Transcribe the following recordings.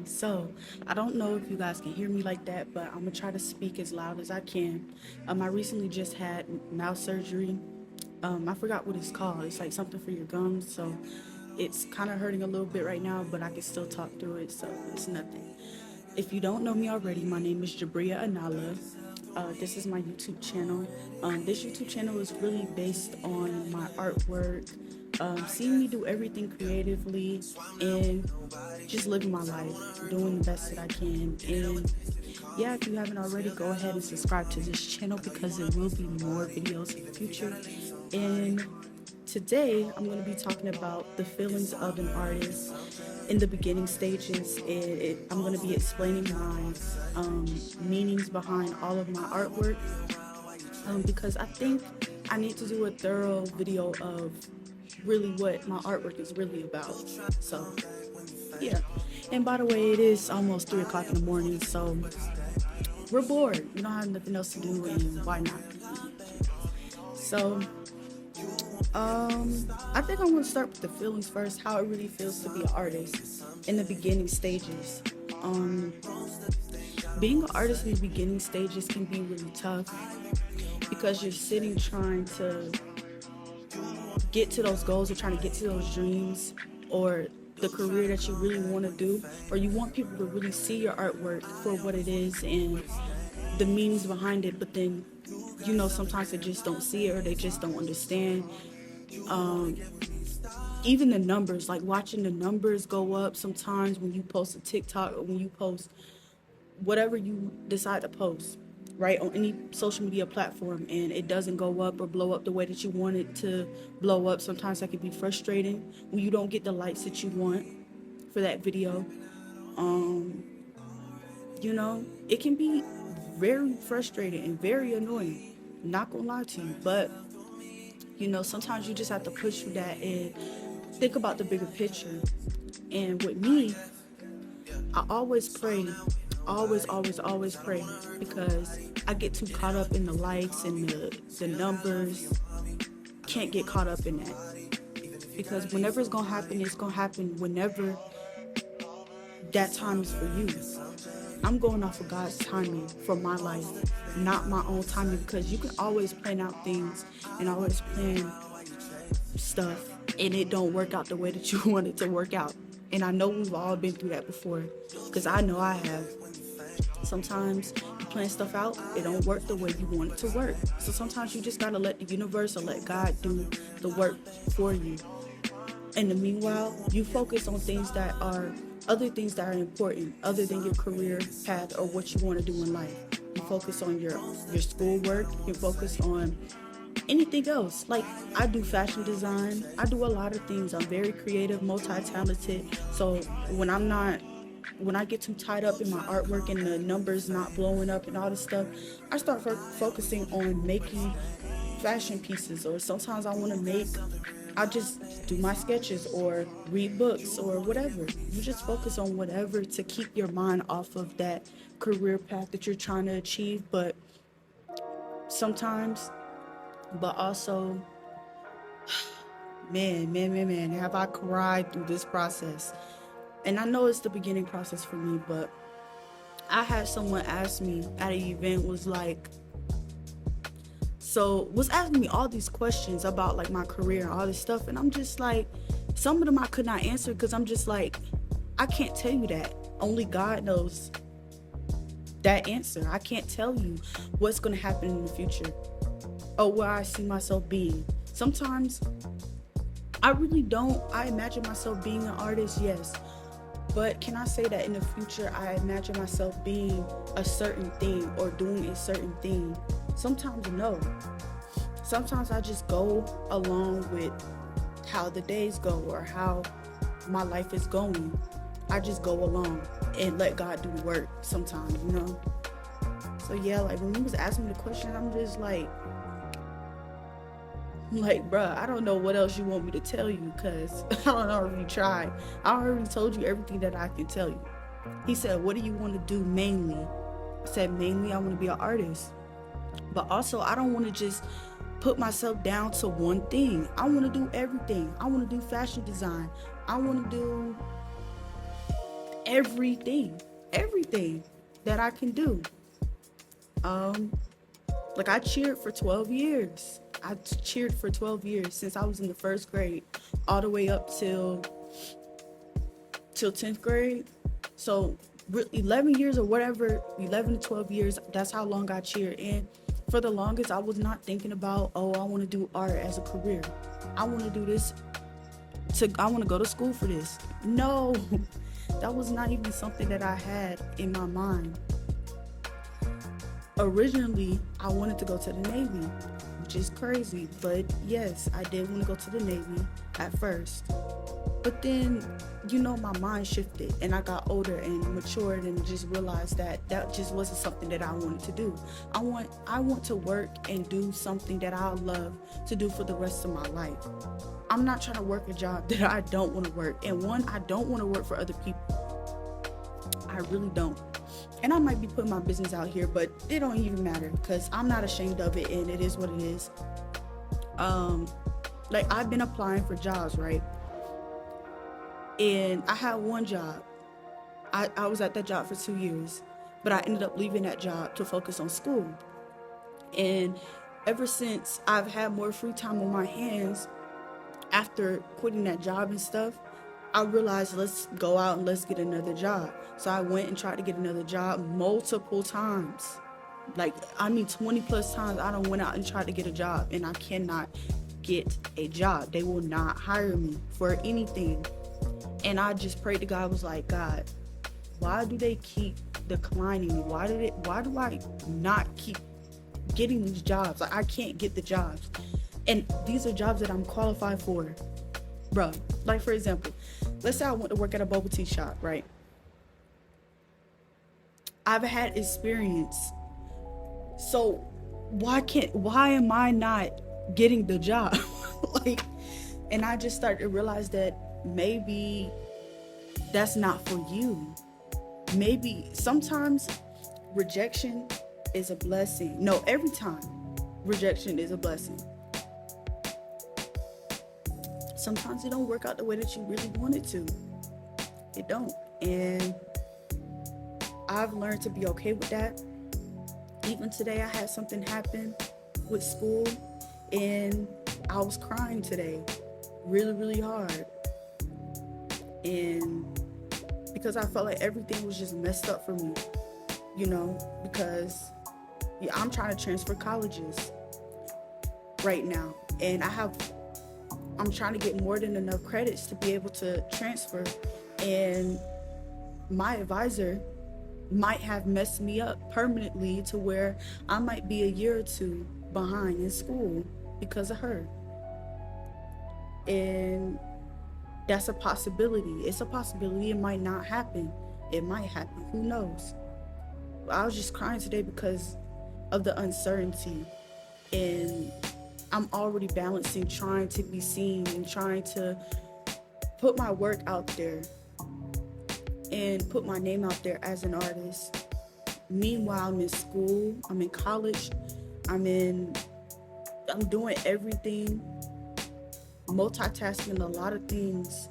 So, I don't know if you guys can hear me like that, but I'm gonna try to speak as loud as I can. I recently just had mouth surgery. I forgot what it's called. It's like something for your gums, so it's kind of hurting a little bit right now, but I can still talk through it, so it's nothing. If you don't know me already, my name is Jabria Anala. This is my YouTube channel. This YouTube channel is really based on my artwork, seeing me do everything creatively, and just living my life, doing the best that I can. And yeah, if you haven't already, go ahead and subscribe to this channel because there will be more videos in the future. And today I'm going to be talking about the feelings of an artist in the beginning stages, and I'm going to be explaining my meanings behind all of my artwork, because I think I need to do a thorough video of really what my artwork is really about. So yeah, and by the way, it is almost 3 o'clock in the morning, so we're bored, we don't have nothing else to do, and why not? So I think I'm gonna start with the feelings first, how it really feels to be an artist in the beginning stages. Being an artist in the beginning stages can be really tough because you're sitting trying to get to those goals or trying to get to those dreams or the career that you really want to do, or you want people to really see your artwork for what it is and the meanings behind it, but then sometimes they just don't see it or they just don't understand. Even the numbers, like watching the numbers go up sometimes when you post a TikTok or when you post whatever you decide to post, right, on any social media platform, and it doesn't go up or blow up the way that you want it to blow up. Sometimes that can be frustrating when you don't get the likes that you want for that video. It can be very frustrating and very annoying, not gonna lie to you, but sometimes you just have to push through that and think about the bigger picture. And with me, I always pray, always pray, because I get too caught up in the likes and the numbers. Can't get caught up in that, because whenever it's gonna happen whenever that time is for you. I'm going off of God's timing for my life, not my own timing, because you can always plan out things and always plan stuff and it don't work out the way that you want it to work out. And I know we've all been through that before, because I know I have. Sometimes you plan stuff out, it don't work the way you want it to work. So sometimes you just gotta let the universe or let God do the work for you. In the meanwhile, you focus on other things that are important other than your career path or what you want to do in life. You focus on your schoolwork, you focus on anything else. Like, I do fashion design, I do a lot of things. I'm very creative, multi-talented. So when I get too tied up in my artwork and the numbers not blowing up and all this stuff, I start focusing on making fashion pieces. Or sometimes I just do my sketches or read books or whatever. You just focus on whatever to keep your mind off of that career path that you're trying to achieve. But also, man, have I cried through this process. And I know it's the beginning process for me, but I had someone ask me at an event, was asking me all these questions about like my career and all this stuff, and I'm just like, some of them I could not answer because I'm just like, I can't tell you that. Only God knows that answer. I can't tell you what's going to happen in the future or where I see myself being. Sometimes I really don't. I imagine myself being an artist, yes, but can I say that in the future I imagine myself being a certain thing or doing a certain thing? Sometimes no. Sometimes I just go along with how the days go or how my life is going. I just go along and let God do the work sometimes, So yeah, like when he was asking me the question, I'm just like, bruh, I don't know what else you want me to tell you, because I don't already tried. I already told you everything that I can tell you. He said, what do you want to do mainly? I said, mainly I want to be an artist. But also, I don't want to just put myself down to one thing. I want to do everything. I want to do fashion design. I want to do everything that I can do. Like I cheered for 12 years. I cheered for 12 years since I was in the first grade all the way up till 10th grade. So 11 years or whatever, 11 to 12 years, that's how long I cheered. And for the longest, I was not thinking about, oh, I want to do art as a career. I want to do this. I want to go to school for this. No, that was not even something that I had in my mind. Originally, I wanted to go to the Navy, which is crazy. But yes, I did want to go to the Navy at first. But then, my mind shifted and I got older and matured and just realized that just wasn't something that I wanted to do. I want to work and do something that I love to do for the rest of my life. I'm not trying to work a job that I don't want to work. And one, I don't want to work for other people. I really don't. And I might be putting my business out here, but it don't even matter because I'm not ashamed of it and it is what it is. Like I've been applying for jobs, right? And I had one job. I was at that job for 2 years, but I ended up leaving that job to focus on school. And ever since I've had more free time on my hands after quitting that job and stuff, I realized let's go out and let's get another job. So I went and tried to get another job multiple times. 20 plus times I done went out and tried to get a job and I cannot get a job. They will not hire me for anything. And I just prayed to God. I was like, God, why do they keep declining me? Why do I not keep getting these jobs? Like I can't get the jobs. And these are jobs that I'm qualified for. Bro, like for example, let's say I want to work at a bubble tea shop, right? I've had experience. So why am I not getting the job? And I just started to realize that maybe that's not for you. Maybe sometimes rejection is a blessing. No, every time rejection is a blessing. Sometimes it don't work out the way that you really want it to. It don't. And I've learned to be okay with that. Even today I had something happen with school and I was crying today really, really hard. And because I felt like everything was just messed up for me, because I'm trying to transfer colleges right now. And I'm trying to get more than enough credits to be able to transfer. And my advisor might have messed me up permanently to where I might be a year or two behind in school because of her. And that's a possibility. It's a possibility. It might not happen. It might happen. Who knows? I was just crying today because of the uncertainty. And I'm already balancing trying to be seen and trying to put my work out there and put my name out there as an artist. Meanwhile, I'm in school. I'm in college. I'm doing everything. Multitasking a lot of things.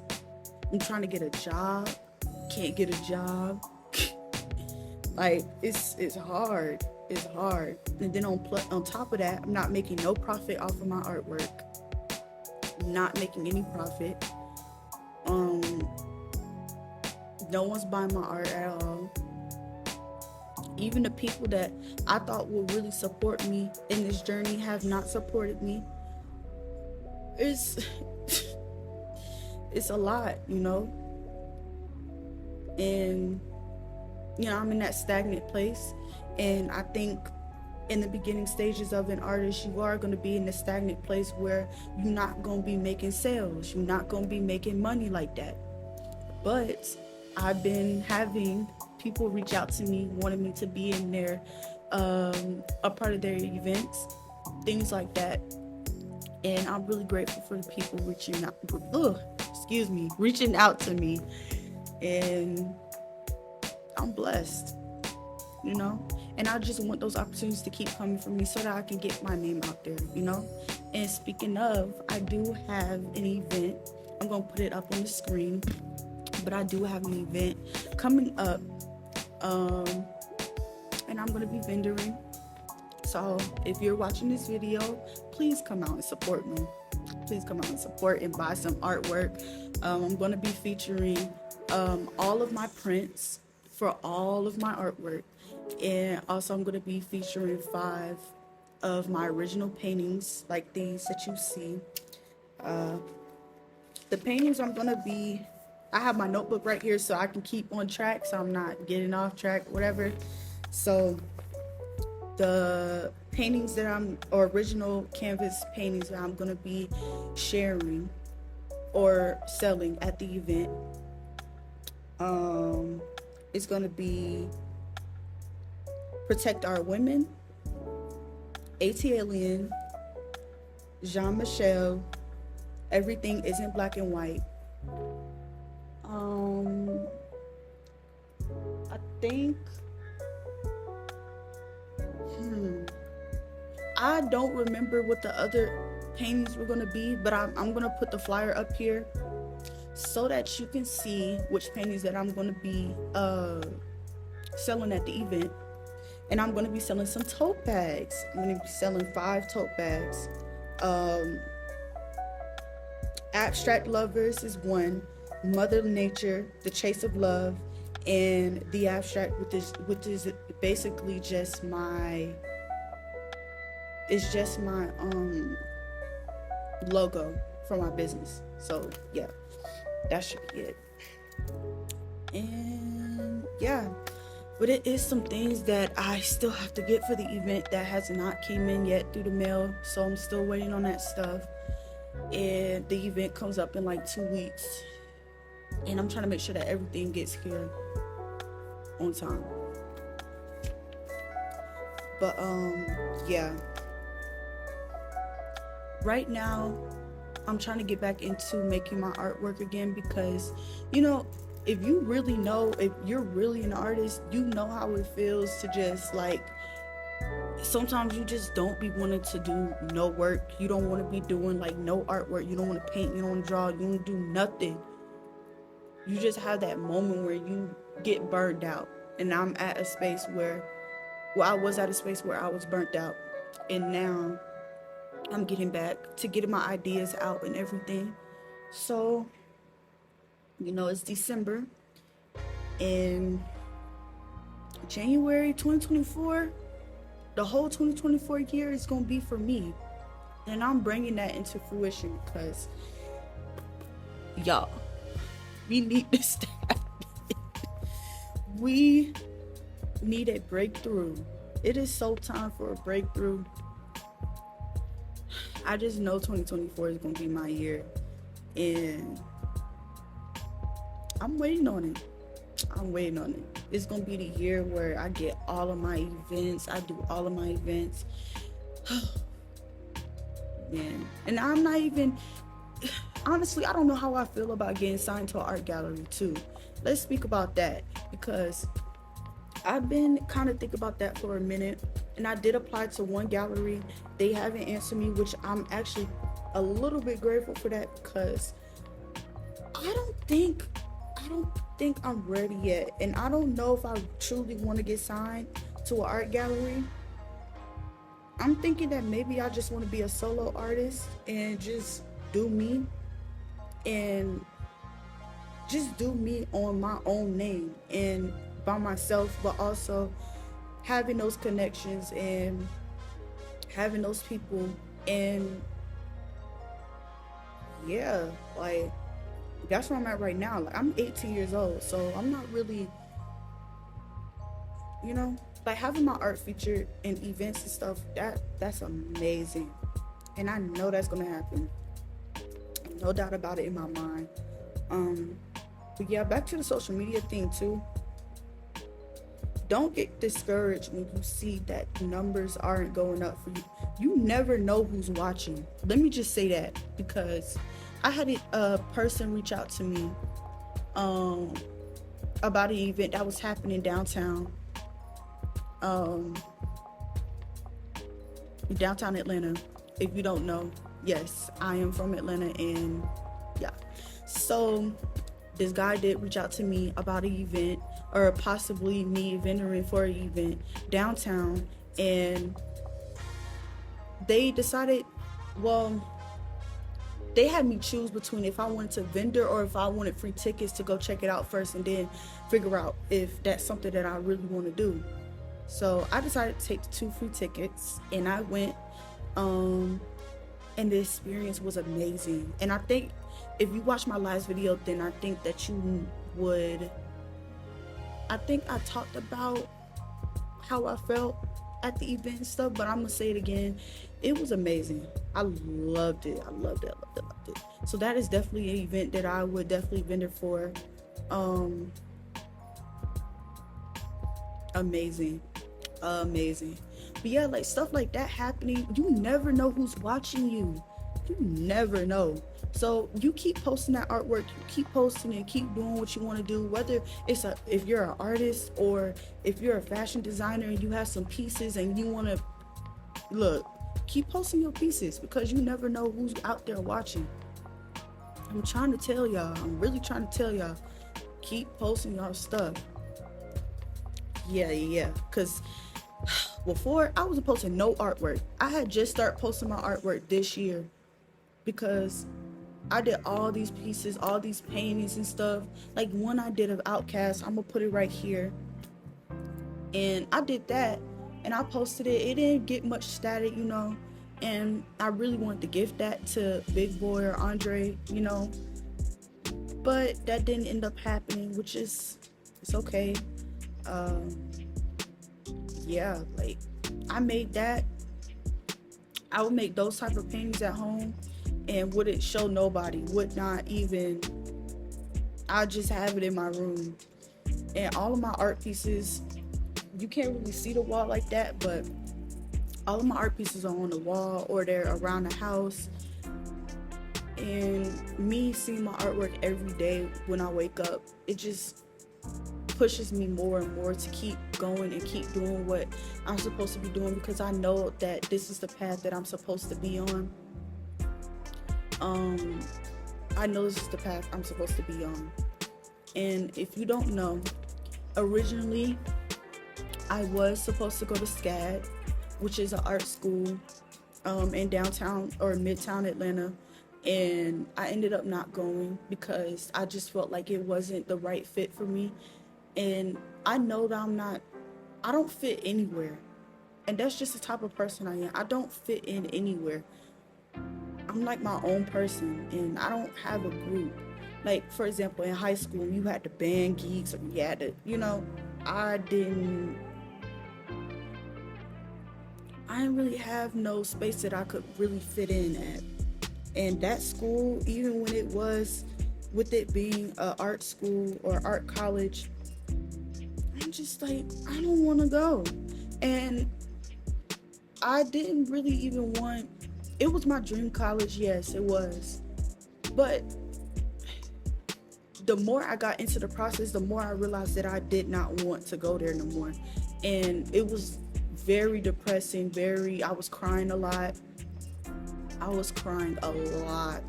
I'm trying to get a job, can't get a job. It's hard. It's hard. And then on top of that, I'm not making no profit off of my artwork. Not making any profit. No one's buying my art at all. Even the people that I thought would really support me in this journey have not supported me. It's a lot, and I'm in that stagnant place. And I think in the beginning stages of an artist, you are going to be in a stagnant place where you're not going to be making sales, you're not going to be making money like that. But I've been having people reach out to me wanting me to be in their a part of their events, things like that. And I'm really grateful for the people reaching out to me. And I'm blessed, And I just want those opportunities to keep coming for me so that I can get my name out there, And speaking of, I do have an event. I'm going to put it up on the screen. but I do have an event coming up, and I'm going to be vendoring. So if you're watching this video, please come out and support me. Please come out and support and buy some artwork. I'm going to be featuring all of my prints for all of my artwork. And also I'm going to be featuring 5 of my original paintings, like these that you see. The paintings I'm going to be, I have my notebook right here so I can keep on track, so I'm not getting off track, whatever. So the paintings that or original canvas paintings that I'm going to be sharing or selling at the event, it's going to be Protect Our Women, ATLN, Jean-Michel, Everything Isn't Black and White. I think, I don't remember what the other paintings were going to be, but I'm going to put the flyer up here so that you can see which paintings that I'm going to be selling at the event. And I'm going to be selling some tote bags. I'm going to be selling 5 tote bags. Abstract Lovers is 1, Mother Nature, The Chase of Love, and the abstract, which is basically just my, it's just my logo for my business. So yeah, that should be it. And yeah, but it is some things that I still have to get for the event that has not came in yet through the mail, so I'm still waiting on that stuff. And the event comes up in like 2 weeks, and I'm trying to make sure that everything gets here on time. But yeah, right now I'm trying to get back into making my artwork again, because you know, if you really know, if you're really an artist, you know how it feels to just like, sometimes you just don't be wanting to do no work. You don't want to be doing like no artwork. You don't want to paint, you don't want to draw, you don't do nothing. You just have that moment where you get burned out. And I'm at a space where, well, I was at a space where I was burnt out, and now I'm getting back to getting my ideas out and everything. So, you know, it's December, and January 2024, the whole 2024 year is going to be for me. And I'm bringing that into fruition because, y'all, we need this to happen. We need a breakthrough. It is so time for a breakthrough. I just know 2024 is going to be my year. And I'm waiting on it. I'm waiting on it. It's going to be the year where I get all of my events. I do all of my events. Man. And I'm not even, honestly, I don't know how I feel about getting signed to an art gallery too. Let's speak about that, because I've been kind of thinking about that for a minute, and I did apply to one gallery. They haven't answered me, which I'm actually a little bit grateful for that, because I don't think I'm ready yet, and I don't know if I truly want to get signed to an art gallery. I'm thinking that maybe I just want to be a solo artist and just do me, and just do me on my own name and by myself, but also having those connections and having those people. And yeah, like, that's where I'm at right now. Like, I'm 18 years old, so I'm not really, you know, like, having my art featured in events and stuff, that's amazing. And I know that's gonna happen. No doubt about it in my mind. But yeah, back to the social media thing too. Don't get discouraged when you see that numbers aren't going up for you. You never know who's watching. Let me just say that, because I had a person reach out to me about an event that was happening downtown Atlanta. If you don't know, yes, I am from Atlanta, and yeah. So this guy did reach out to me about an event, or possibly me vendoring for an event downtown, and they decided, well, they had me choose between if I wanted to vendor or if I wanted free tickets to go check it out first and then figure out if that's something that I really want to do. So I decided to take the 2 free tickets, and I went, and the experience was amazing. And I think if you watch my last video, then I think that you would, I think I talked about how I felt at the event and stuff, but I'm gonna say it again. It was amazing. I loved it. I loved it. I loved it. Loved it. So that is definitely an event that I would definitely vendor for. Amazing. Amazing. But yeah, like stuff like that happening, you never know who's watching you. You never know. So you keep posting that artwork, you keep posting it, keep doing what you want to do, whether it's if you're an artist or if you're a fashion designer and you have some pieces and you want to look, keep posting your pieces, because you never know who's out there watching. I'm trying to tell y'all, I'm really trying to tell y'all, keep posting your stuff. Yeah, because before I wasn't posting no artwork. I had just started posting my artwork this year because I did all these pieces, all these paintings and stuff. Like one I did of Outcast, I'm gonna put it right here. And I did that and I posted it. It didn't get much static, you know, and I really wanted to gift that to Big Boy or Andre, you know, but that didn't end up happening, which is, it's okay. Yeah, like I made that. I would make those type of paintings at home and wouldn't show nobody, would not even, I just have it in my room. And all of my art pieces, you can't really see the wall like that, but all of my art pieces are on the wall or they're around the house. And me seeing my artwork every day when I wake up, it just pushes me more and more to keep going and keep doing what I'm supposed to be doing, because I know that this is the path that I'm supposed to be on. I know this is the path I'm supposed to be on. And if you don't know, originally I was supposed to go to SCAD, which is an art school in downtown or midtown Atlanta, and I ended up not going because I just felt like it wasn't the right fit for me. And I know that I don't fit anywhere. And that's just the type of person I am. I don't fit in anywhere. I'm like my own person and I don't have a group. Like, for example, in high school, you had the band geeks or you had to, you know, I didn't really have no space that I could really fit in at. And that school, even when it was, with it being an art school or art college, I'm just like, I don't want to go. And I didn't really even want, it was my dream college, yes, it was. But the more I got into the process, the more I realized that I did not want to go there no more. And it was very depressing, I was crying a lot. I was crying a lot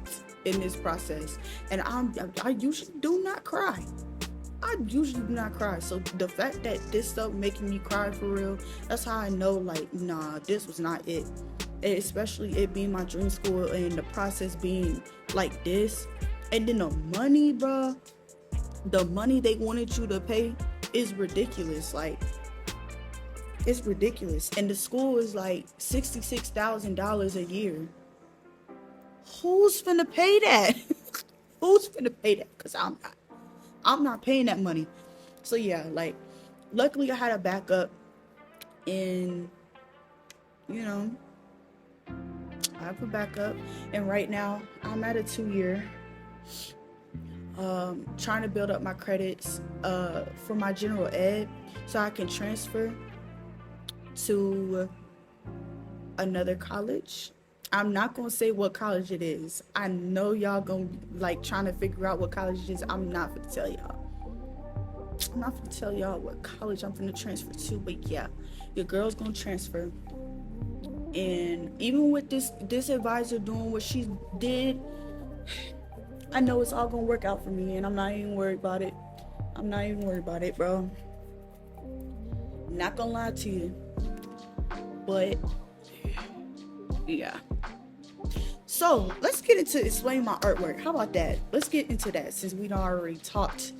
in this process. And I usually do not cry. I usually do not cry. So the fact that this stuff making me cry for real, that's how I know, like, nah, this was not it. And especially it being my dream school and the process being like this. And then the money, bruh, the money they wanted you to pay is ridiculous. Like, it's ridiculous. And the school is like $66,000 a year. Who's finna pay that? Who's finna pay that? Because I'm not paying that money. So yeah, like, luckily I had a backup, and you know, I have a backup, and right now I'm at a 2-year, trying to build up my credits for my general ed so I can transfer to another college. I'm not gonna say what college it is. I know y'all gonna like trying to figure out what college it is. I'm not gonna tell y'all. I'm not gonna tell y'all what college I'm gonna transfer to, but yeah, your girl's gonna transfer. And even with this advisor doing what she did, I know it's all gonna work out for me, and I'm not even worried about it. I'm not even worried about it, bro. Not gonna lie to you, but yeah. So let's get into explaining my artwork. How about that? Let's get into that since we already talked.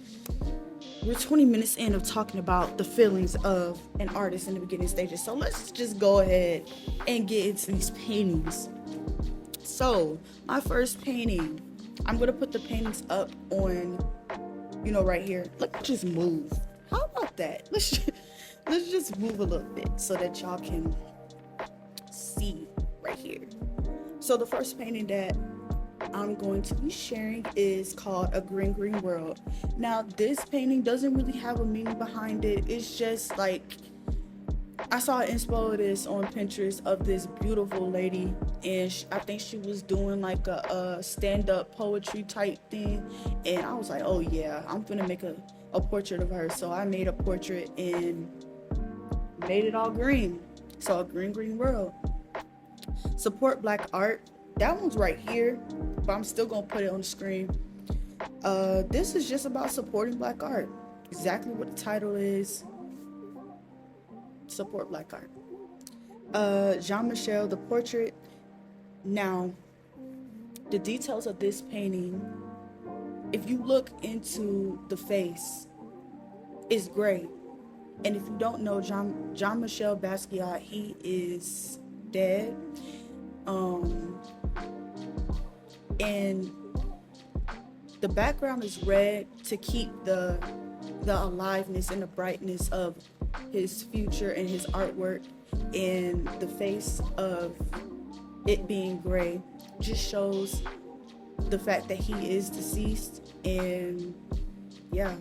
We're 20 minutes in of talking about the feelings of an artist in the beginning stages. So let's just go ahead and get into these paintings. So my first painting, I'm gonna put the paintings up on, right here. Let's just move. How about that? Let's just move a little bit so that y'all can see right here. So the first painting that I'm going to be sharing is called A Green Green World. Now this painting doesn't really have a meaning behind it. It's just like, I saw an inspo of this on Pinterest of this beautiful lady, and I think she was doing like a stand-up poetry type thing, and I was like, oh yeah, I'm gonna make a portrait of her. So I made a portrait and made it all green. So A Green Green World. Support Black art. That one's right here, but I'm still gonna put it on the screen. This is just about supporting Black art. Exactly what the title is. Support Black art. Jean-Michel, the portrait. Now, the details of this painting, if you look into the face, it's gray. And if you don't know Jean-Michel Basquiat, he is dead. And the background is red to keep the aliveness and the brightness of his future and his artwork, and the face of it being gray just shows the fact that he is deceased. And yeah,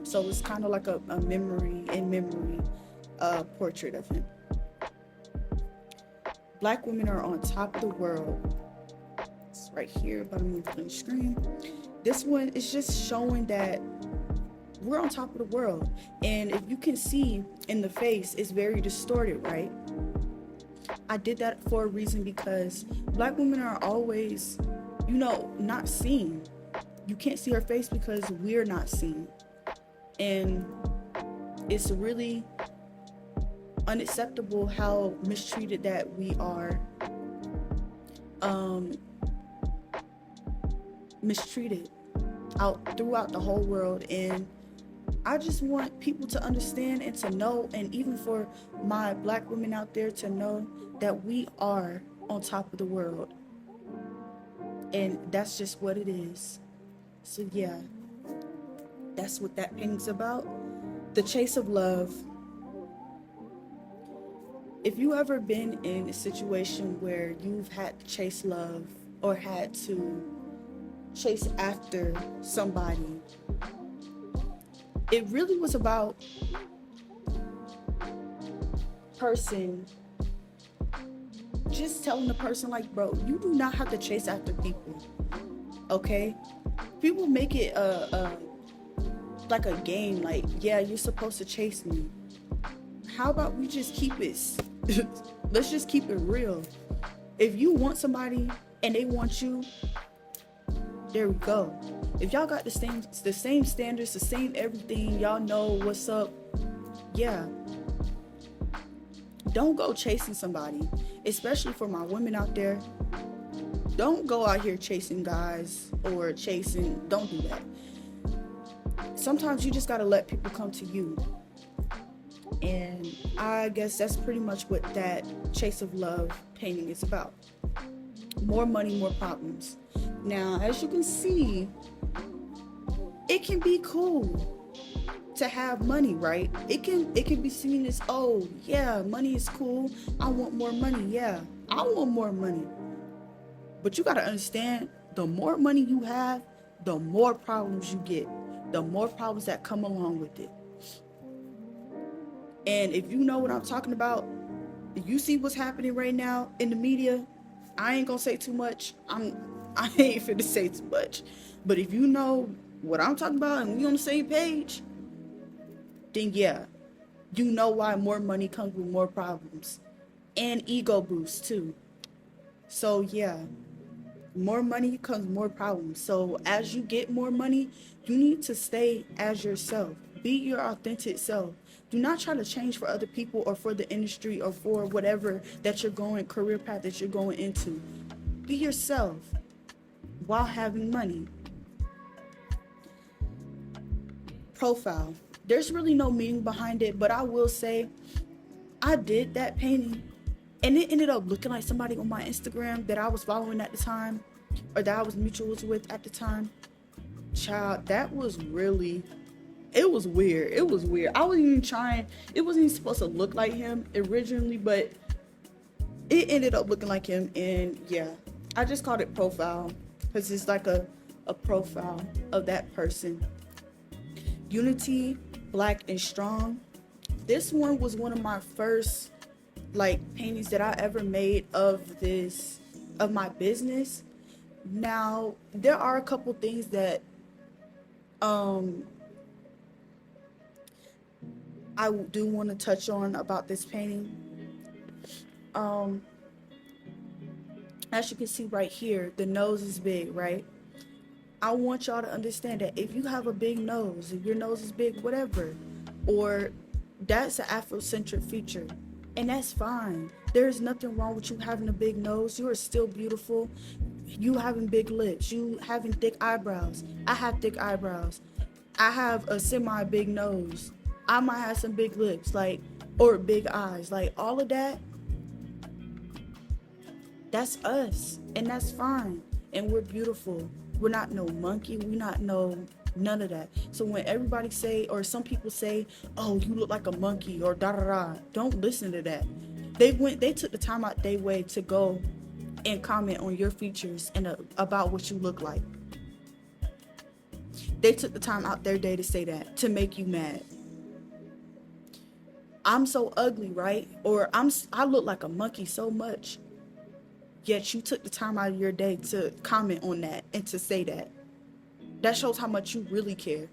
so it's kind of like a memory portrait of him. Black women are on top of the world. It's right here, but I'm moving on the screen. This one is just showing that we're on top of the world. And if you can see in the face, it's very distorted, right? I did that for a reason, because Black women are always, not seen. You can't see her face because we're not seen. And it's really unacceptable how mistreated that we are, mistreated out throughout the whole world. And I just want people to understand and to know, and even for my Black women out there to know that we are on top of the world. And that's just what it is. So yeah, that's what that painting's about. The Chase of Love. If you ever been in a situation where you've had to chase love or had to chase after somebody, it really was about person just telling the person, like, bro, you do not have to chase after people, okay? People make it like a game, like, yeah, you're supposed to chase me. How about we just keep it let's just keep it real. If you want somebody and they want you, there we go. If y'all got the same standards, the same everything, y'all know what's up, yeah, don't go chasing somebody. Especially for my women out there, don't go out here chasing guys or don't do that. Sometimes you just gotta let people come to you. And I guess that's pretty much what that Chase of Love painting is about. More money, more problems. Now, as you can see, it can be cool to have money, right? It can be seen as, oh yeah, money is cool. I want more money. Yeah, I want more money. But you gotta understand, the more money you have, the more problems you get, the more problems that come along with it. And if you know what I'm talking about, if you see what's happening right now in the media, I ain't gonna say too much. I ain't finna say too much. But if you know what I'm talking about and we on the same page, then yeah, you know why more money comes with more problems. And ego boost too. So yeah, More money comes more problems. So as you get more money, you need to stay as yourself. Be your authentic self. Do not try to change for other people or for the industry or for whatever that you're going, career path that you're going into. Be yourself while having money. Profile. There's really no meaning behind it, but I will say I did that painting and it ended up looking like somebody on my Instagram that I was following at the time, or that I was mutuals with at the time. Child, that was really, it was weird. It was weird. I wasn't even trying, it wasn't even supposed to look like him originally, but it ended up looking like him. And yeah, I just called it profile because it's like a profile of that person. Unity, black and strong. This one was one of my first like paintings that I ever made of my business. Now there are a couple things that I do want to touch on about this painting. As you can see right here, the nose is big, right? I want y'all to understand that if you have a big nose, if your nose is big, whatever, or that's an Afrocentric feature, and that's fine. There's nothing wrong with you having a big nose. You are still beautiful. You having big lips, you having thick eyebrows. I have thick eyebrows. I have a semi-big nose. I might have some big lips, like, or big eyes. Like, all of that, that's us, and that's fine. And we're beautiful. We're not no monkey. We're not none of that. So when everybody say, or some people say, oh, you look like a monkey, or da da da, don't listen to that. They took the time out their way to go and comment on your features and about what you look like. They took the time out their day to say that, to make you mad. I'm so ugly, right? Or I look like a monkey so much. Yet you took the time out of your day to comment on that and to say that. That shows how much you really care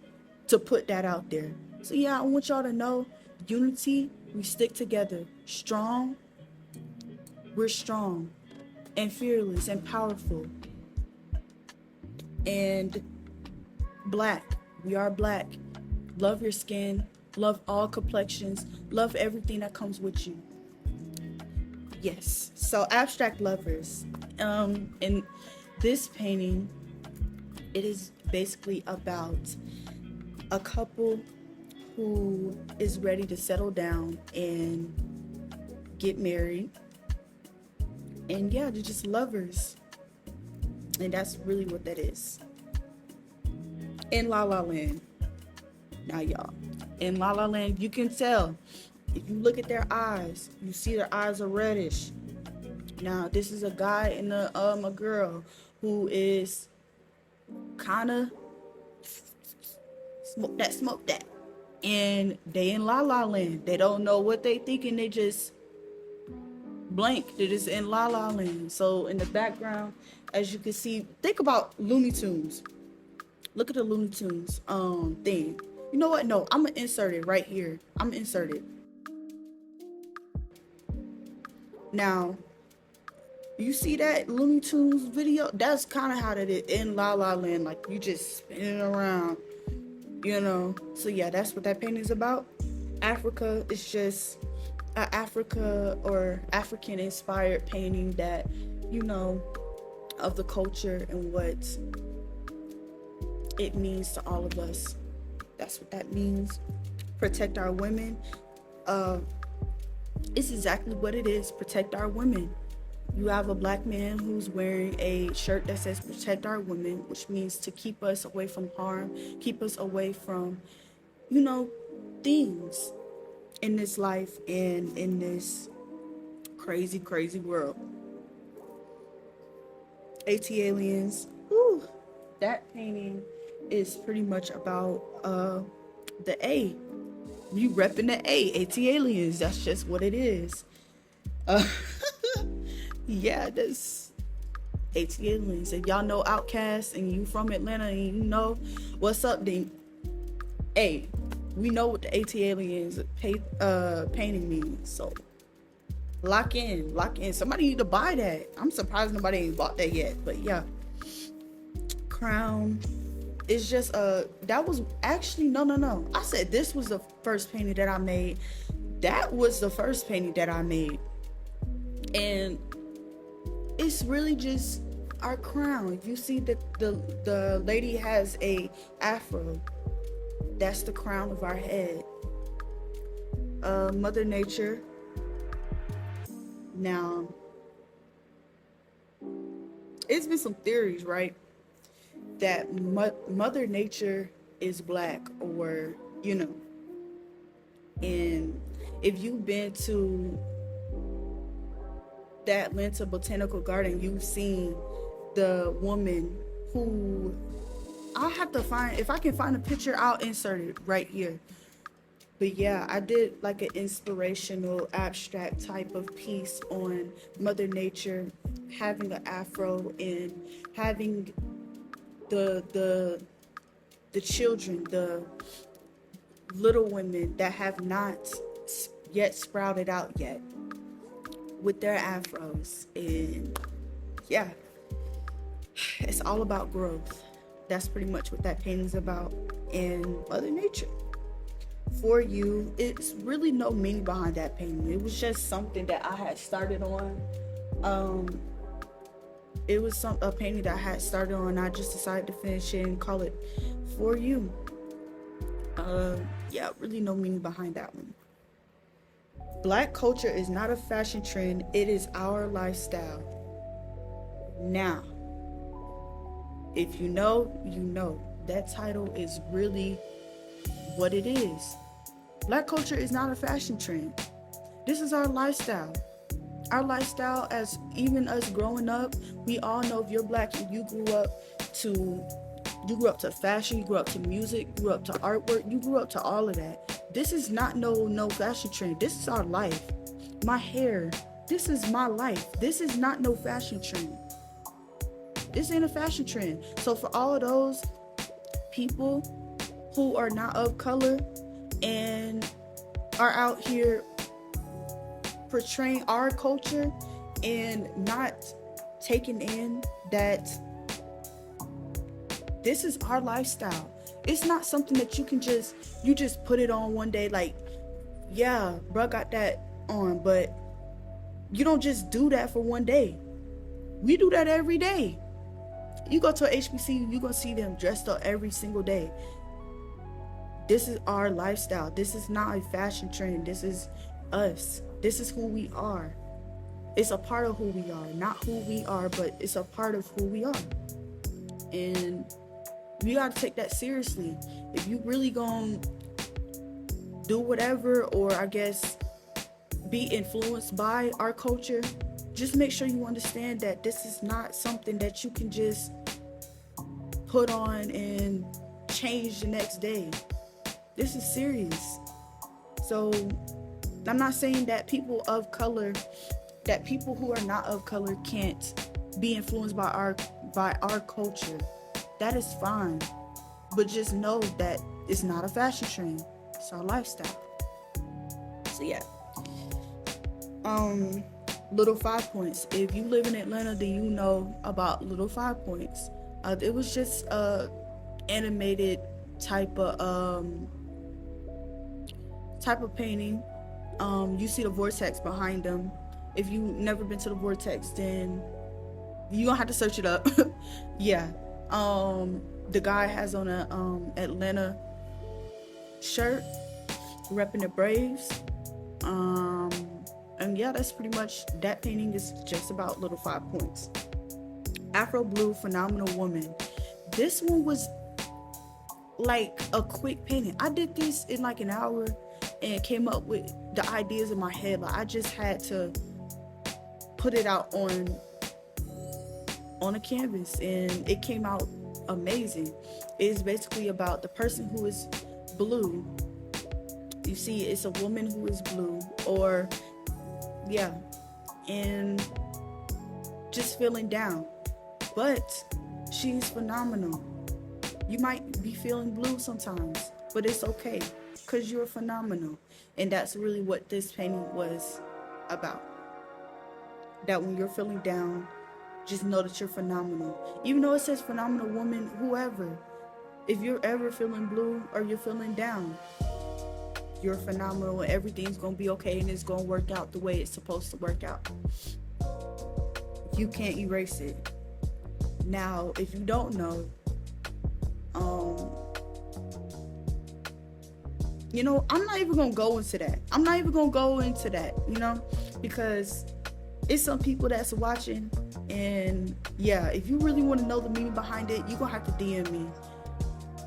to put that out there. So yeah, I want y'all to know, unity, we stick together. Strong, we're strong and fearless and powerful. And black, we are black. Love your skin, love all complexions, love everything that comes with you. Yes, so abstract lovers. In this painting, it is basically about a couple who is ready to settle down and get married. And yeah, they're just lovers. And that's really what that is. In La La Land. Now y'all, in La La Land, you can tell. If you look at their eyes, you see their eyes are reddish. Now, this is a guy and a girl who is kind of smoke that. And they in La La Land. They don't know what they thinking. They just blank. They're just in La La Land. So in the background, as you can see, think about Looney Tunes. Look at the Looney Tunes thing. You know what? No, I'm going to insert it right here. I'm going to insert it. Now, you see that Looney Tunes video? That's kind of how that is in La La Land. Like, you just spinning around, you know? So, yeah, that's what that painting is about. Africa is just an Africa or African-inspired painting that, you know, of the culture and what it means to all of us. That's what that means. Protect our women. It's exactly what it is. Protect our women. You have a black man who's wearing a shirt that says protect our women, which means to keep us away from harm, keep us away from, you know, things in this life and in this crazy, crazy world. AT-aliens. Whew, that painting is pretty much about the A. You repping the A, AT-aliens. That's just what it is. Yeah, that's AT-aliens. If y'all know Outkast and you from Atlanta and you know what's up, then hey, we know what the AT-aliens painting means. So Lock in, lock in. Somebody need to buy that. I'm surprised nobody ain't bought that yet. But yeah, crown. It's just that was actually no. I said this was the first painting that I made. That was the first painting that I made. And it's really just our crown. You see that the lady has a afro. That's the crown of our head. Mother Nature. Now, it's been some theories, right? That Mother Nature is black, or, you know. And if you've been to the Atlanta Botanical Garden, you've seen the woman who, I have to find, if I can find a picture, I'll insert it right here. But yeah, I did like an inspirational abstract type of piece on Mother Nature having an afro and having the children, the little women that have not yet sprouted out yet with their afros. And yeah, it's all about growth. That's pretty much what that painting's about. And Mother Nature. For you, it's really no meaning behind that painting. It was just something that I had started on. It was a painting that I had started on. I just decided to finish it and call it For You. Yeah, really no meaning behind that one. Black culture is not a fashion trend. It is our lifestyle. Now, if you know, you know. That title is really what it is. Black culture is not a fashion trend. This is our lifestyle. Our lifestyle, as even us growing up, we all know if you're black and you grew up to fashion, you grew up to music, you grew up to artwork, you grew up to all of that. This is not no fashion trend. This is our life. My hair, this is my life. This is not no fashion trend. This ain't a fashion trend. So for all of those people who are not of color and are out here portraying our culture and not taking in that this is our lifestyle. It's not something that you can just put it on one day, like, yeah, bro got that on, but you don't just do that for one day. We do that every day. You go to a HBCU, you're gonna see them dressed up every single day. This is our lifestyle. This is not a fashion trend. This is us. This is who we are. It's a part of who we are. Not who we are, but it's a part of who we are. And we gotta take that seriously. If you really gonna do whatever, or I guess be influenced by our culture, just make sure you understand that this is not something that you can just put on and change the next day. This is serious. So I'm not saying that people who are not of color can't be influenced by our culture. That is fine. But just know that it's not a fashion trend. It's our lifestyle. So yeah. Little 5 points. If you live in Atlanta, then you know about Little 5 points. It was just animated type of painting. You see the vortex behind them. If you've never been to the vortex, then you're gonna have to search it up. Yeah. The guy has on a Atlanta shirt, repping the Braves. And yeah, that's pretty much, that painting is just about Little 5 points. Afro Blue, Phenomenal Woman. This one was like a quick painting. I did this in like an hour and came up with the ideas in my head. Like, I just had to put it out on a canvas, and it came out amazing. It's basically about the person who is blue. You see, it's a woman who is blue, or yeah, and just feeling down, but she's phenomenal. You might be feeling blue sometimes, but it's okay, because you're phenomenal. And that's really what this painting was about. that when you're feeling down, just know that you're phenomenal. Even though it says phenomenal woman, whoever, if you're ever feeling blue or you're feeling down, you're phenomenal and everything's gonna be okay and it's gonna work out the way it's supposed to work out. You can't erase it. Now, if you don't know, you know, I'm not even gonna go into that. You know, because it's some people that's watching, and yeah, if you really want to know the meaning behind it, you're gonna have to DM me.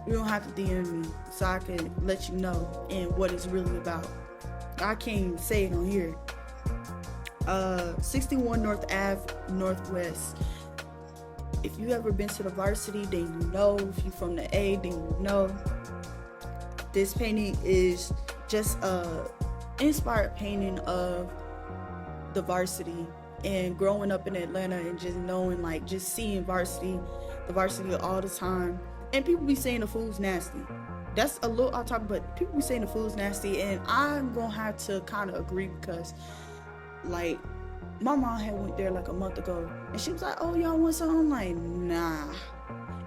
You don't have to DM me so I can let you know and what it's really about. I can't even say it on here. 61 North Ave, Northwest. If you ever been to the varsity, then you know. If you from the A, then you know. This painting is just a inspired painting of the varsity and growing up in Atlanta and just knowing, like, just seeing the varsity all the time. And people be saying the food's nasty. That's a little off topic, but people be saying the food's nasty, and I'm gonna have to kind of agree because, like, my mom had went there like a month ago, and she was like, "Oh, y'all want something?" I'm like, "Nah."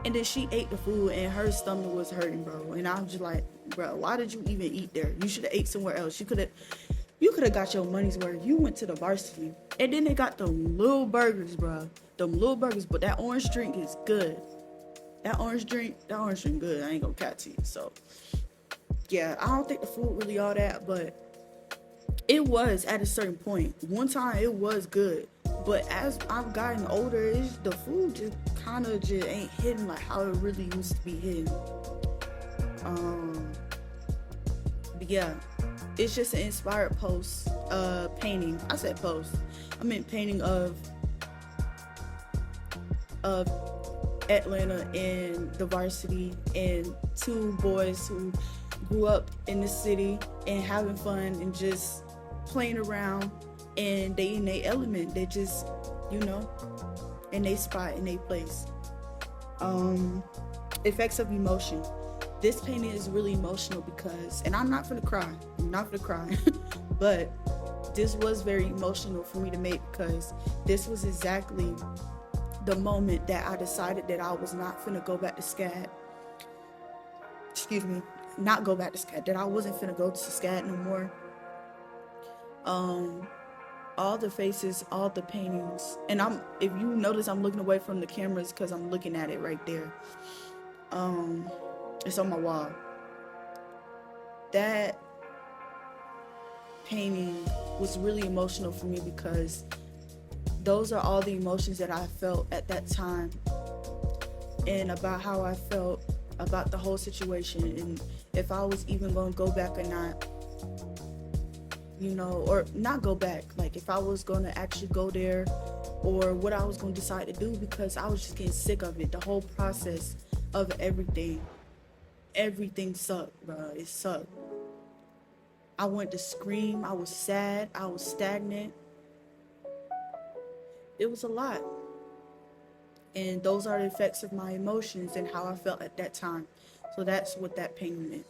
And then she ate the food, and her stomach was hurting, bro. And I'm just like, "Bro, why did you even eat there? You should have ate somewhere else. You could have got your money's worth. You went to the varsity." And then they got them little burgers, bro. Them little burgers, but that orange drink is good. That orange drink good. I ain't gonna cat to you. So yeah, I don't think the food really all that, but it was at a certain point. One time it was good, but as I've gotten older, the food just kind of just ain't hitting like how it really used to be hitting. But yeah, it's just an inspired painting. I said post. I meant painting of Atlanta and the varsity and two boys who grew up in the city and having fun and just playing around, and they in their element. They just, you know, in their spot, in their place. Effects of emotion. This painting is really emotional because, and I'm not gonna cry, but this was very emotional for me to make because this was exactly the moment that I decided that I was not finna go back to SCAD. Not go back to SCAD. That I wasn't finna go to SCAD no more. All the faces, all the paintings, and if you notice, I'm looking away from the cameras because I'm looking at it right there. It's on my wall. That painting was really emotional for me because those are all the emotions that I felt at that time and about how I felt about the whole situation and if I was even going to go back or not, you know, or not go back, like if I was going to actually go there or what I was going to decide to do because I was just getting sick of it. The whole process of everything sucked, bro. It sucked. I wanted to scream. I was sad. I was stagnant. It was a lot. And those are the effects of my emotions and how I felt at that time. So that's what that painting meant.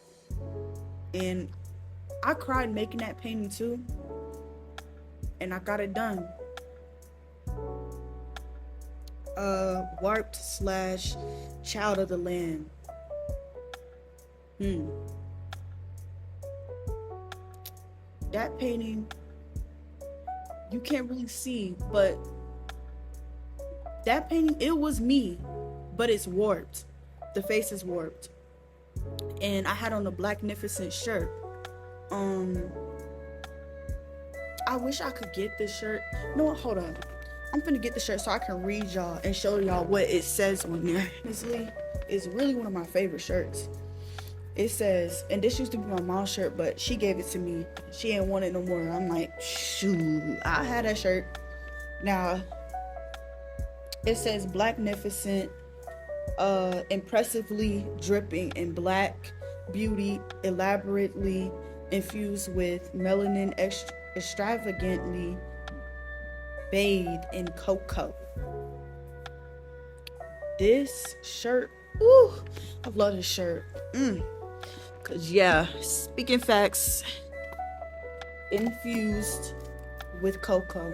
And I cried making that painting too. And I got it done. Warped / Child of the Land. That painting, you can't really see, but that painting, it was me, but it's warped. The face is warped. And I had on a Blacknificent shirt. I wish I could get this shirt. No, hold on. I'm finna get the shirt so I can read y'all and show y'all what it says on there. Honestly, it's really one of my favorite shirts. It says, and this used to be my mom's shirt, but she gave it to me. She ain't want it no more. I'm like, shoot, I had that shirt. Now, it says Blacknificent, impressively dripping in black beauty, elaborately infused with melanin, extravagantly bathed in cocoa. This shirt, ooh, I love this shirt. Cause yeah, speaking facts, infused with cocoa.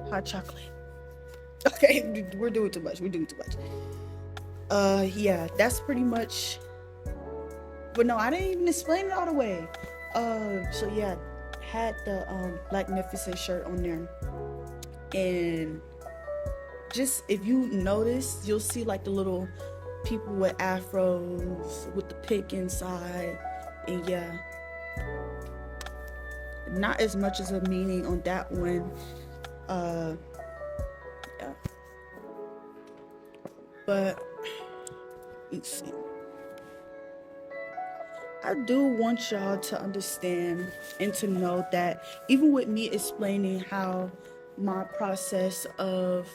Hot chocolate. Okay, we're doing too much. Yeah, that's pretty much. But no, I didn't even explain it all the way. So yeah, had the Black Magnificent shirt on there, and just if you notice, you'll see like the little people with afros with the pick inside, and yeah, not as much as a meaning on that one. Yeah, but let's see. I do want y'all to understand and to know that even with me explaining how my process of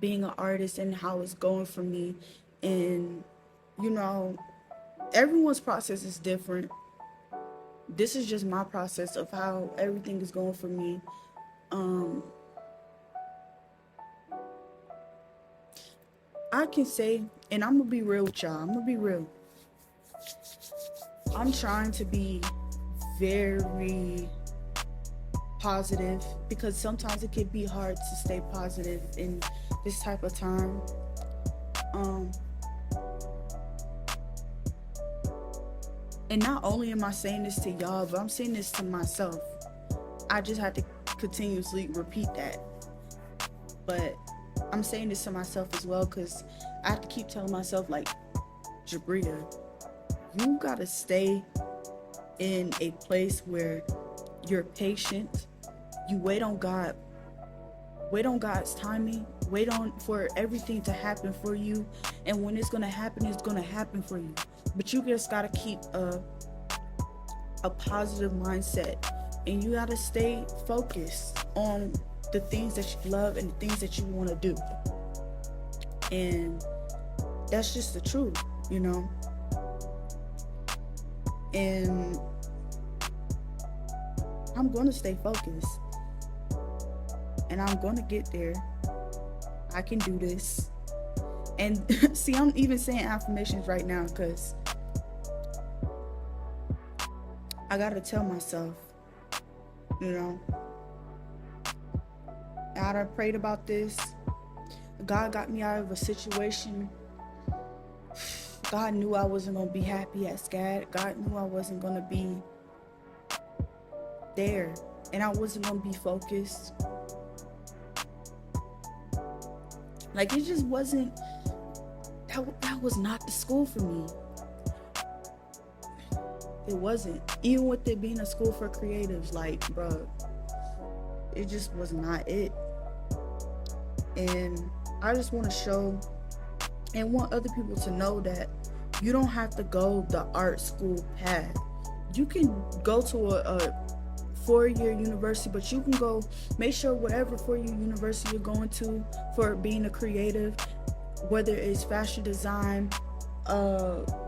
being an artist and how it's going for me, and you know, everyone's process is different. This is just my process of how everything is going for me. I can say, and I'm gonna be real with y'all, I'm trying to be very positive, because sometimes it can be hard to stay positive in this type of time. And not only am I saying this to y'all, but I'm saying this to myself. I just have to continuously repeat that. But I'm saying this to myself as well, because I have to keep telling myself, like, Jabria, you gotta stay in a place where you're patient. You wait on God. Wait on God's timing. Wait on for everything to happen for you. And when it's gonna happen, it's gonna happen for you. But you just gotta keep a positive mindset. And you gotta stay focused on the things that you love and the things that you wanna do. And that's just the truth, you know? And I'm going to stay focused, and I'm going to get there. I can do this. And see, I'm even saying affirmations right now because I got to tell myself, you know, I done prayed about this. God got me out of a situation. God knew I wasn't going to be happy at SCAD. God knew I wasn't going to be there, and I wasn't going to be focused. Like, it just wasn't, that was not the school for me. It wasn't. Even with it being a school for creatives, like, bro, it just was not it. And I just want to show and want other people to know that you don't have to go the art school path. You can go to a 4-year university, but you can go, make sure whatever 4-year university you're going to for being a creative, whether it's fashion design,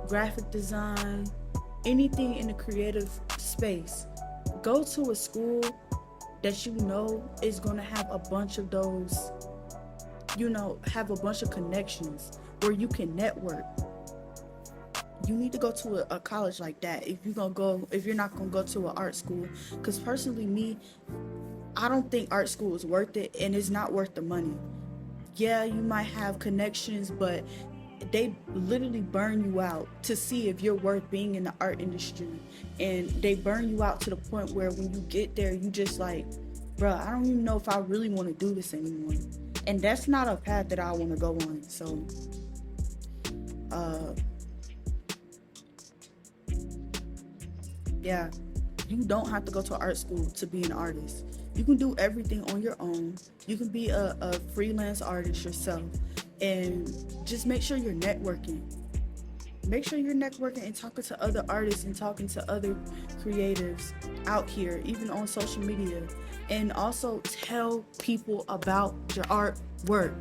graphic design, anything in the creative space, go to a school that you know is going to have a bunch of those, you know, have a bunch of connections where you can network. You need to go to a college like that if you're not gonna go to an art school. Because personally, me, I don't think art school is worth it, and it's not worth the money. Yeah, you might have connections, but they literally burn you out to see if you're worth being in the art industry. And they burn you out to the point where when you get there, you just like, bruh, I don't even know if I really want to do this anymore. And that's not a path that I want to go on. So, yeah, you don't have to go to art school to be an artist. You can do everything on your own. You can be a freelance artist yourself, and just make sure you're networking. Make sure you're networking and talking to other artists and talking to other creatives out here, even on social media. And also tell people about your artwork.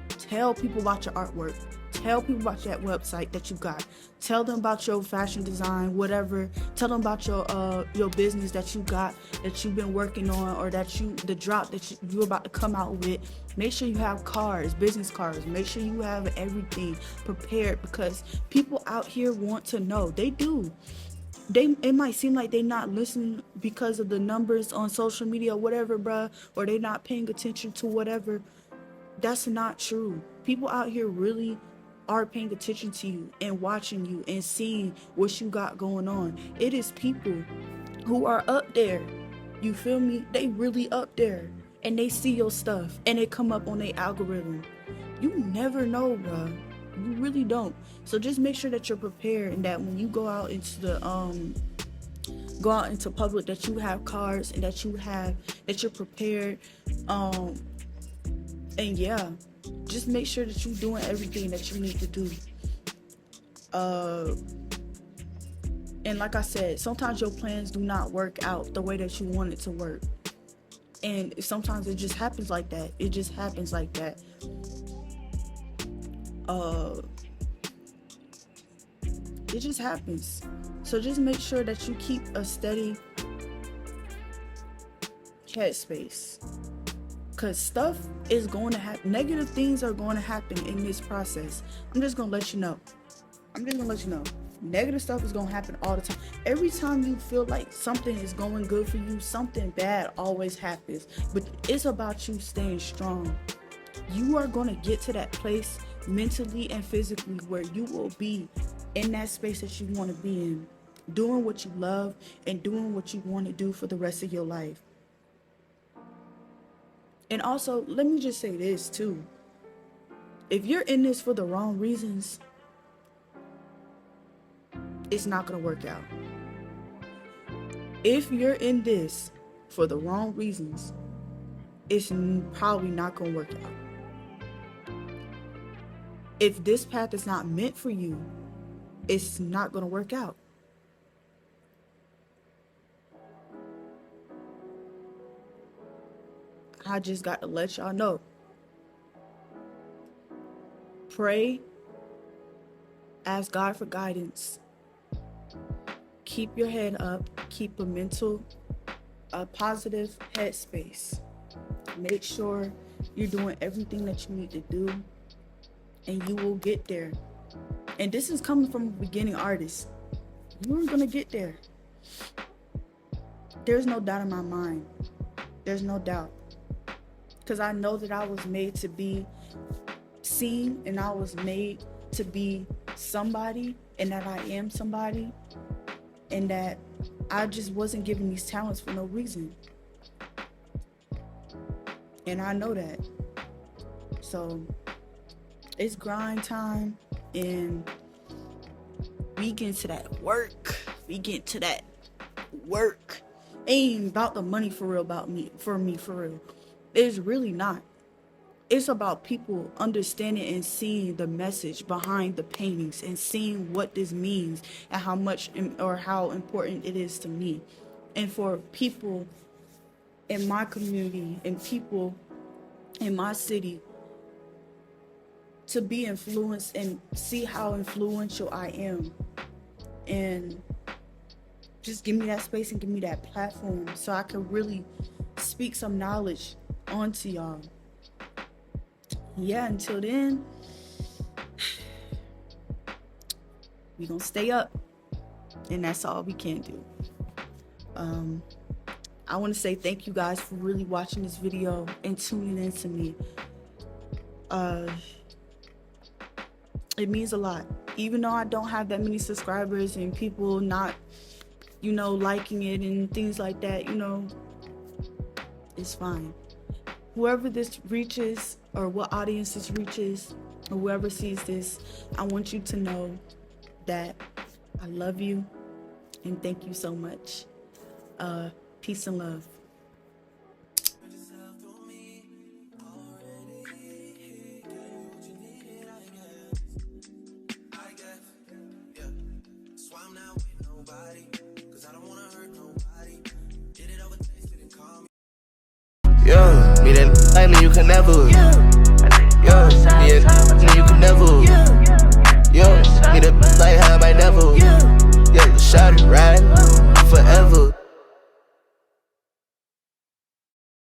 Tell people about your artwork. Tell people about that website that you got. Tell them about your fashion design, whatever. Tell them about your business that you got, that you've been working on, or the drop that you're about to come out with. Make sure you have cards, business cards. Make sure you have everything prepared, because people out here want to know. They do. it might seem like they not listening because of the numbers on social media or whatever, bruh, or they not paying attention to whatever. That's not true. People out here really are paying attention to you and watching you and seeing what you got going on. It is people who are up there. You feel me? They really up there. And they see your stuff and it come up on their algorithm. You never know, bruh. You really don't. So just make sure that you're prepared and that when you go out into public, that you have cards and that you're prepared. And yeah, just make sure that you're doing everything that you need to do. And like I said, sometimes your plans do not work out the way that you want it to work. And sometimes it just happens like that. It just happens like that. It just happens. So just make sure that you keep a steady headspace. Because stuff is going to happen. Negative things are going to happen in this process. I'm just going to let you know. Negative stuff is going to happen all the time. Every time you feel like something is going good for you, something bad always happens. But it's about you staying strong. You are going to get to that place mentally and physically where you will be in that space that you want to be in, doing what you love and doing what you want to do for the rest of your life. And also, let me just say this too. If you're in this for the wrong reasons, it's not going to work out. If you're in this for the wrong reasons, it's probably not going to work out. If this path is not meant for you, it's not going to work out. I just got to let y'all know. Pray. Ask God for guidance. Keep your head up. Keep a positive headspace. Make sure you're doing everything that you need to do, and you will get there. And this is coming from a beginning artist. You're gonna get there. There's no doubt in my mind. There's no doubt. Because I know that I was made to be seen, and I was made to be somebody, and that I am somebody, and that I just wasn't given these talents for no reason. And I know that. So it's grind time, and we get to that work. Ain't about the money for real, for real. It's really not. It's about people understanding and seeing the message behind the paintings and seeing what this means and how much or how important it is to me. And for people in my community and people in my city to be influenced and see how influential I am. And just give me that space and give me that platform so I can really speak some knowledge onto y'all. Yeah, until then, we gonna stay up, and that's all we can do. I want to say thank you guys for really watching this video and tuning in to me. It means a lot, even though I don't have that many subscribers and people not, liking it and things like that. It's fine. Whoever this reaches, or what audience this reaches, or whoever sees this, I want you to know that I love you and thank you so much. Peace and love. Yeah, me that lightning you can never. Yeah, me that you can never.